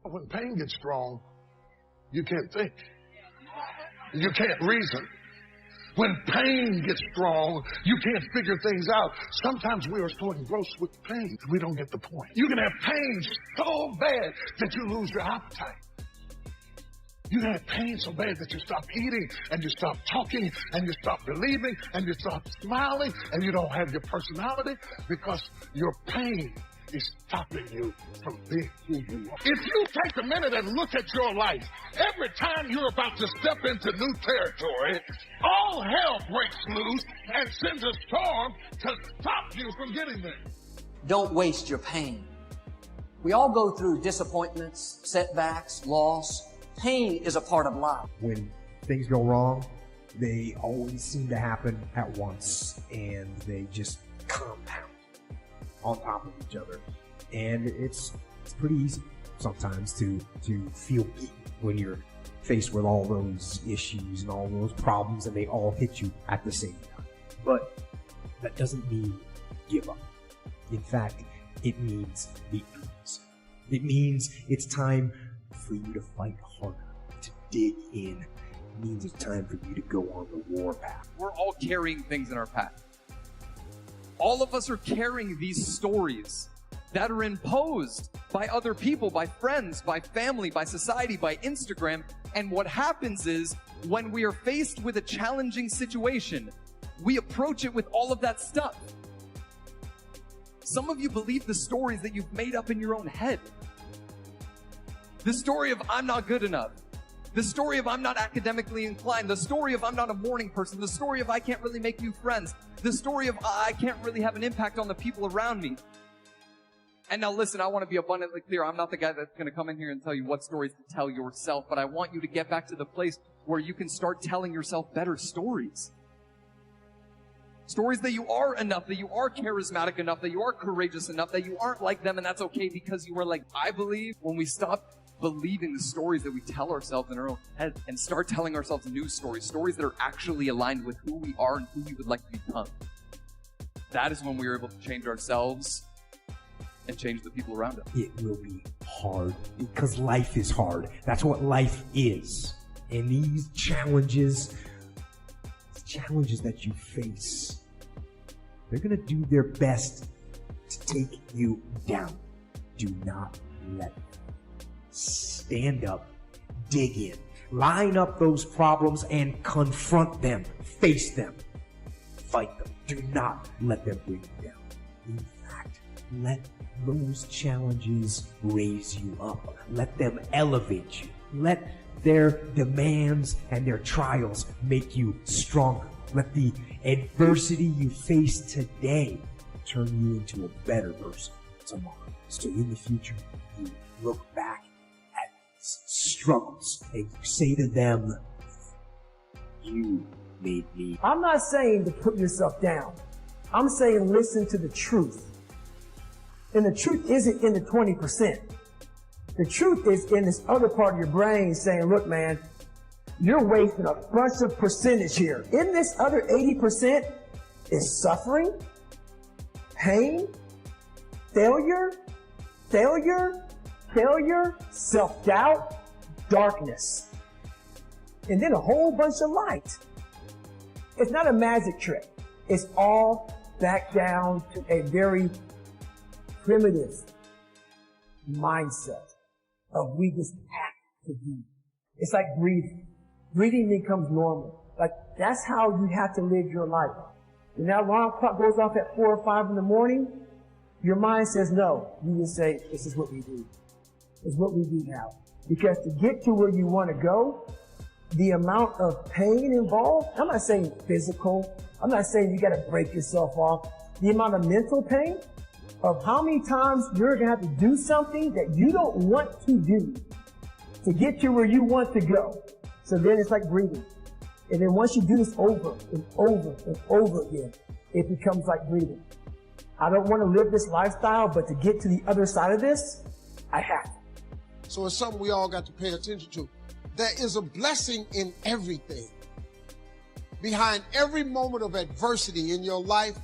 When pain gets strong, you can't think. You can't reason. When pain gets strong, you can't figure things out. Sometimes we are so engrossed with pain, we don't get the point. You can have pain so bad that you lose your appetite. You can have pain so bad that you stop eating, and you stop talking, and you stop believing, and you stop smiling, and you don't have your personality because your pain is stopping you from being who you are. If you take a minute and look at your life, every time you're about to step into new territory, all hell breaks loose and sends a storm to stop you from getting there. Don't waste your pain. We all go through disappointments, setbacks, loss. Pain is a part of life. When things go wrong, they always seem to happen at once, and they just compound on top of each other. And it's pretty easy sometimes to feel beaten when you're faced with all those issues and all those problems, and they all hit you at the same time. But that doesn't mean give up. In fact, it means victories. It means it's time for you to fight harder, to dig in. It means it's time for you to go on the war path. We're all carrying things in our past. All of us are carrying these stories that are imposed by other people, by friends, by family, by society, by Instagram. And what happens is, when we are faced with a challenging situation, we approach it with all of that stuff. Some of you believe the stories that you've made up in your own head. The story of I'm not good enough. The story of I'm not academically inclined. The story of I'm not a morning person. The story of I can't really make new friends. The story of I can't really have an impact on the people around me. And now listen, I want to be abundantly clear. I'm not the guy that's going to come in here and tell you what stories to tell yourself, but I want you to get back to the place where you can start telling yourself better stories. Stories that you are enough, that you are charismatic enough, that you are courageous enough, that you aren't like them, and that's okay because you are like, I believe when we stop believing the stories that we tell ourselves in our own head and start telling ourselves new stories, stories that are actually aligned with who we are and who we would like to become. That is when we are able to change ourselves and change the people around us. It will be hard because life is hard. That's what life is. And these challenges that you face, they're going to do their best to take you down. Do not let them. Stand up, dig in, line up those problems and confront them, face them, fight them. Do not let them bring you down. In fact, let those challenges raise you up. Let them elevate you. Let their demands and their trials make you stronger. Let the adversity you face today turn you into a better person tomorrow. So in the future, you look back at these struggles and you say to them, you made me. I'm not saying to put yourself down. I'm saying listen to the truth. And the truth isn't in the 20%. The truth is in this other part of your brain saying, look, man, you're wasting a bunch of percentage here. In this other 80% is suffering, pain, failure, self-doubt, darkness, and then a whole bunch of light. It's not a magic trick. It's all back down to a very primitive mindset of we just have to do. It's like breathing. Breathing becomes normal. Like that's how you have to live your life. When that alarm clock goes off at 4 or 5 in the morning, your mind says no. You just say, this is what we do. It's what we do now. Because to get to where you want to go, the amount of pain involved, I'm not saying physical, I'm not saying you got to break yourself off. The amount of mental pain of how many times you're going to have to do something that you don't want to do to get to where you want to go. So then it's like breathing. And then once you do this over and over and over again, it becomes like breathing. I don't want to live this lifestyle, but to get to the other side of this, I have to. So it's something we all got to pay attention to. There is a blessing in everything. Behind every moment of adversity in your life,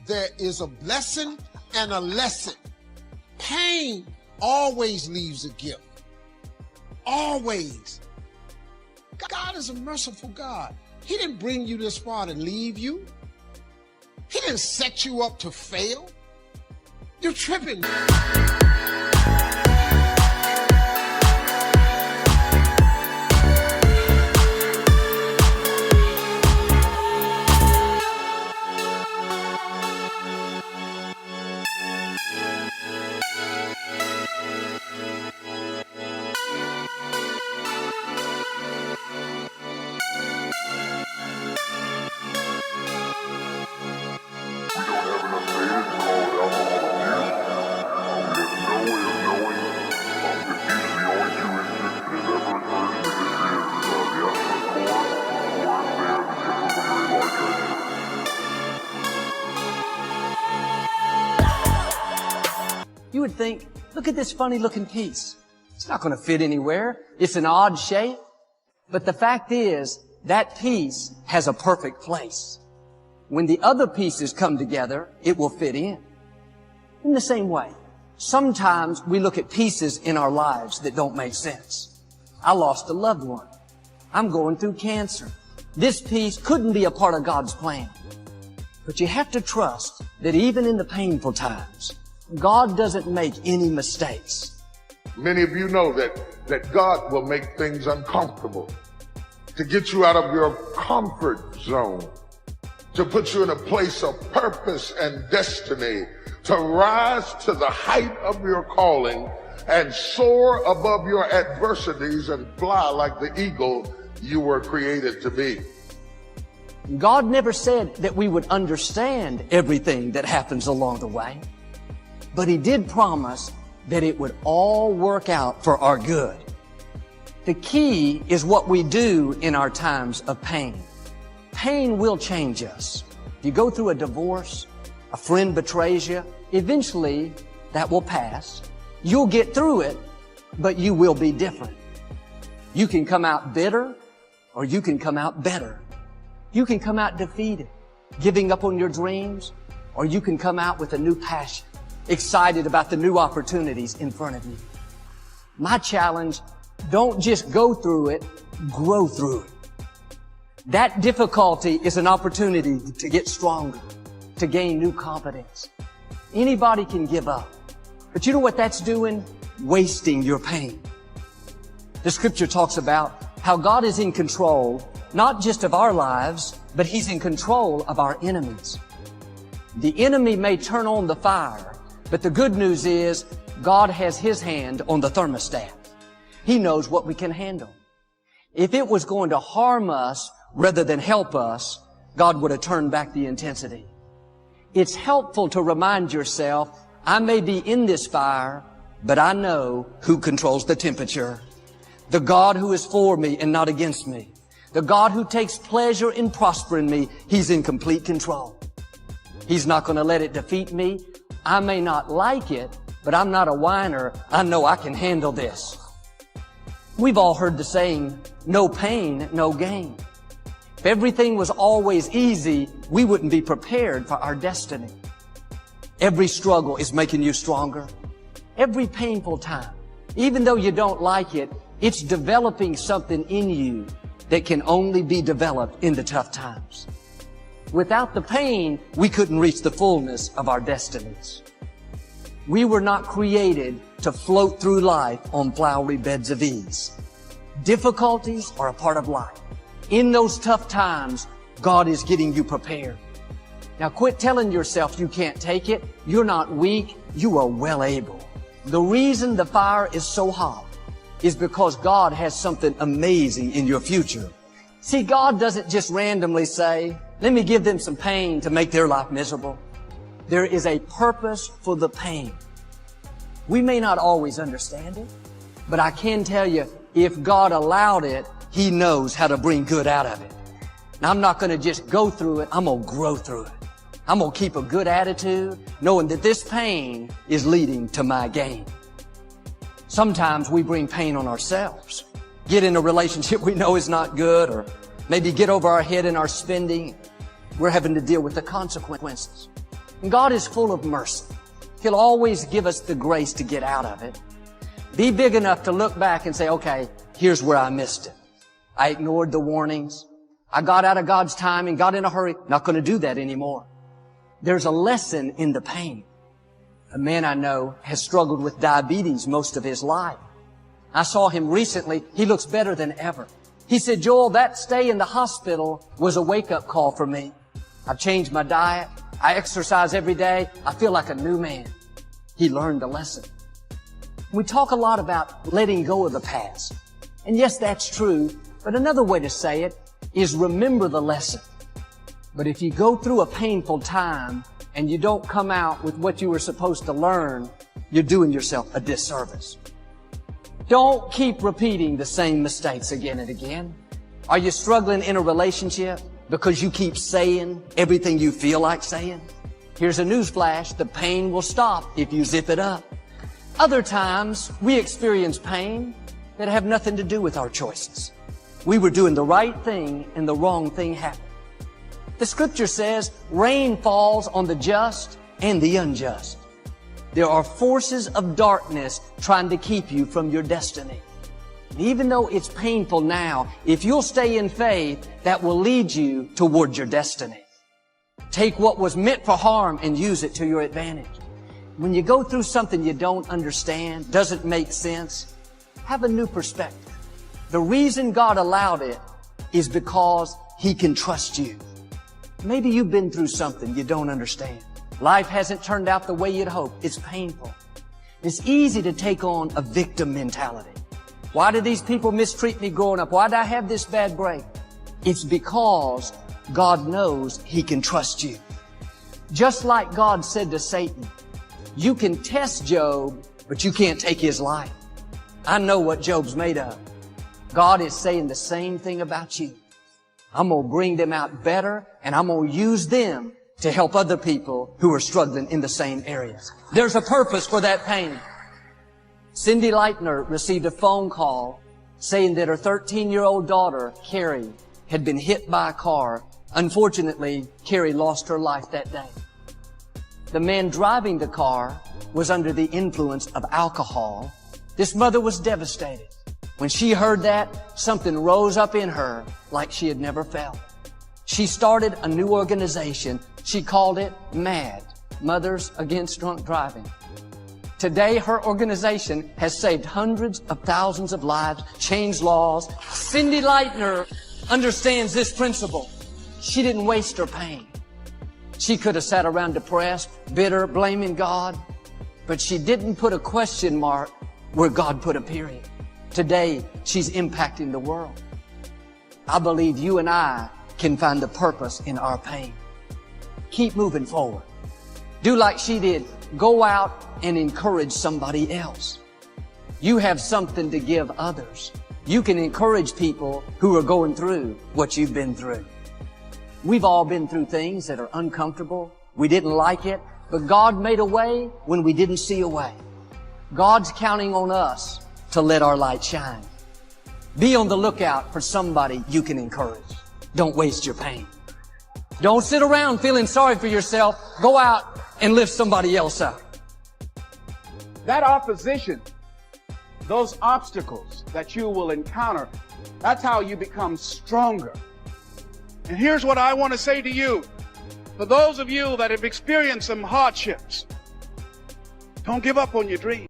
there is a blessing and a lesson. Pain always leaves a gift. Always. God is a merciful God. He didn't bring you this far to leave you. He didn't set you up to fail. You're tripping. You would think, look at this funny looking piece. It's not going to fit anywhere. It's an odd shape. But the fact is, that piece has a perfect place. When the other pieces come together, it will fit in. In the same way, sometimes we look at pieces in our lives that don't make sense. I lost a loved one. I'm going through cancer. This piece couldn't be a part of God's plan. But you have to trust that even in the painful times, God doesn't make any mistakes. Many of you know that God will make things uncomfortable to get you out of your comfort zone, to put you in a place of purpose and destiny, to rise to the height of your calling and soar above your adversities and fly like the eagle you were created to be. God never said that we would understand everything that happens along the way, but He did promise that it would all work out for our good. The key is what we do in our times of pain. Pain will change us. You go through a divorce, a friend betrays you, eventually that will pass. You'll get through it, but you will be different. You can come out bitter, or you can come out better. You can come out defeated, giving up on your dreams, or you can come out with a new passion, excited about the new opportunities in front of you. My challenge, don't just go through it, grow through it. That difficulty is an opportunity to get stronger, to gain new confidence. Anybody can give up. But you know what that's doing? Wasting your pain. The scripture talks about how God is in control, not just of our lives, but He's in control of our enemies. The enemy may turn on the fire, but the good news is God has His hand on the thermostat. He knows what we can handle. If it was going to harm us rather than help us, God would have turned back the intensity. It's helpful to remind yourself, I may be in this fire, but I know who controls the temperature. The God who is for me and not against me. The God who takes pleasure in prospering me, He's in complete control. He's not going to let it defeat me. I may not like it, but I'm not a whiner. I know I can handle this. We've all heard the saying, no pain, no gain. If everything was always easy, we wouldn't be prepared for our destiny. Every struggle is making you stronger. Every painful time, even though you don't like it, it's developing something in you that can only be developed in the tough times. Without the pain, we couldn't reach the fullness of our destinies. We were not created to float through life on flowery beds of ease. Difficulties are a part of life. In those tough times, God is getting you prepared. Now quit telling yourself you can't take it. You're not weak. You are well able. The reason the fire is so hot is because God has something amazing in your future. See, God doesn't just randomly say, let me give them some pain to make their life miserable. There is a purpose for the pain. We may not always understand it, but I can tell you, if God allowed it, He knows how to bring good out of it. Now, I'm not going to just go through it. I'm going to grow through it. I'm going to keep a good attitude, knowing that this pain is leading to my gain. Sometimes we bring pain on ourselves. Get in a relationship we know is not good, or maybe get over our head in our spending. We're having to deal with the consequences. And God is full of mercy. He'll always give us the grace to get out of it. Be big enough to look back and say, okay, here's where I missed it. I ignored the warnings. I got out of God's time and got in a hurry. Not going to do that anymore. There's a lesson in the pain. A man I know has struggled with diabetes most of his life. I saw him recently. He looks better than ever. He said, Joel, that stay in the hospital was a wake-up call for me. I've changed my diet. I exercise every day. I feel like a new man. He learned the lesson. We talk a lot about letting go of the past. And yes, that's true. But another way to say it is remember the lesson. But if you go through a painful time and you don't come out with what you were supposed to learn, you're doing yourself a disservice. Don't keep repeating the same mistakes again and again. Are you struggling in a relationship because you keep saying everything you feel like saying? Here's a newsflash. The pain will stop if you zip it up. Other times, we experience pain that have nothing to do with our choices. We were doing the right thing and the wrong thing happened. The scripture says, rain falls on the just and the unjust. There are forces of darkness trying to keep you from your destiny. And even though it's painful now, if you'll stay in faith, that will lead you toward your destiny. Take what was meant for harm and use it to your advantage. When you go through something you don't understand, doesn't make sense, have a new perspective. The reason God allowed it is because He can trust you. Maybe you've been through something you don't understand. Life hasn't turned out the way you'd hoped. It's painful. It's easy to take on a victim mentality. Why did these people mistreat me growing up? Why did I have this bad break? It's because God knows He can trust you. Just like God said to Satan, you can test Job, but you can't take his life. I know what Job's made of. God is saying the same thing about you. I'm going to bring them out better, and I'm going to use them to help other people who are struggling in the same areas. There's a purpose for that pain. Cindy Leitner received a phone call saying that her 13-year-old daughter, Carrie, had been hit by a car. Unfortunately, Carrie lost her life that day. The man driving the car was under the influence of alcohol. This mother was devastated. When she heard that, something rose up in her like she had never felt. She started a new organization. She called it MAD, Mothers Against Drunk Driving. Today, her organization has saved hundreds of thousands of lives, changed laws. Cindy Leitner understands this principle. She didn't waste her pain. She could have sat around depressed, bitter, blaming God, but she didn't put a question mark where God put a period. Today, she's impacting the world. I believe you and I can find the purpose in our pain. Keep moving forward. Do like she did. Go out and encourage somebody else. You have something to give others. You can encourage people who are going through what you've been through. We've all been through things that are uncomfortable. We didn't like it, but God made a way when we didn't see a way. God's counting on us to let our light shine. Be on the lookout for somebody you can encourage. Don't waste your pain. Don't sit around feeling sorry for yourself. Go out and lift somebody else up. That opposition, those obstacles that you will encounter, that's how you become stronger. And here's what I want to say to you. For those of you that have experienced some hardships, don't give up on your dream.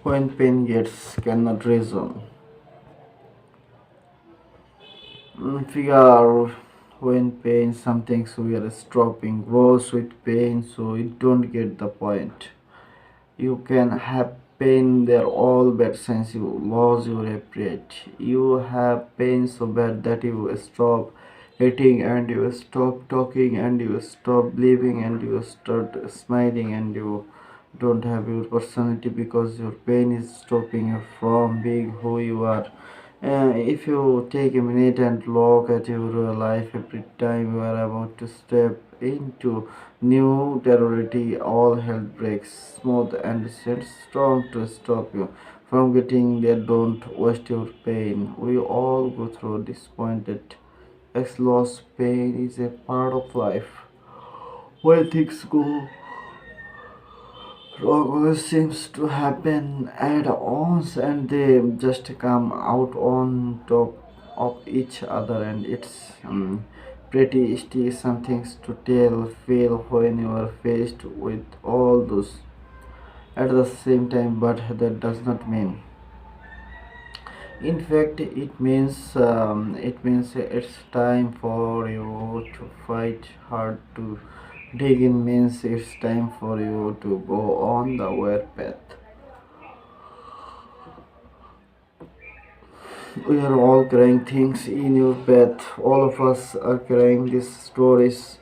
when pain gets cannot reason. Figure when pain something we are stopping grows with pain, so you don't get the point. You can have pain there all bad since you lose your appetite. You have pain so bad that you stop eating and you stop talking and you stop living and you start smiling and you don't have your personality because your pain is stopping you from being who you are. If you take a minute and look at your life every time you are about to step into new territory, all hell breaks smooth and sets strong to stop you from getting there. Don't waste your pain. We all go through disappointed. X loss pain is a part of life. When things go wrong, always seems to happen at once and they just come out on top of each other, and it's pretty sticky some things to tell feel when you are faced with all those at the same time, but that does not mean. In fact, it means it's time for you to fight hard to dig in. Means it's time for you to go on the warpath. We are all carrying things in your path. All of us are carrying these stories.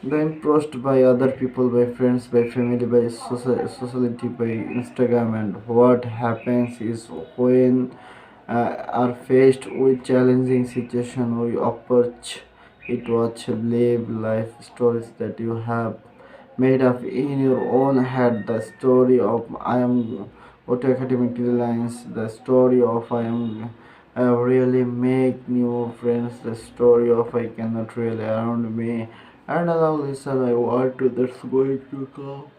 Then imposed by other people, by friends, by family, by society, by Instagram, and what happens is when are faced with challenging situation, we approach it watch live life stories that you have made up in your own head. The story of I am auto academic lines, the story of I really make new friends, the story of I cannot really around me, and now listen I want to that's going to come.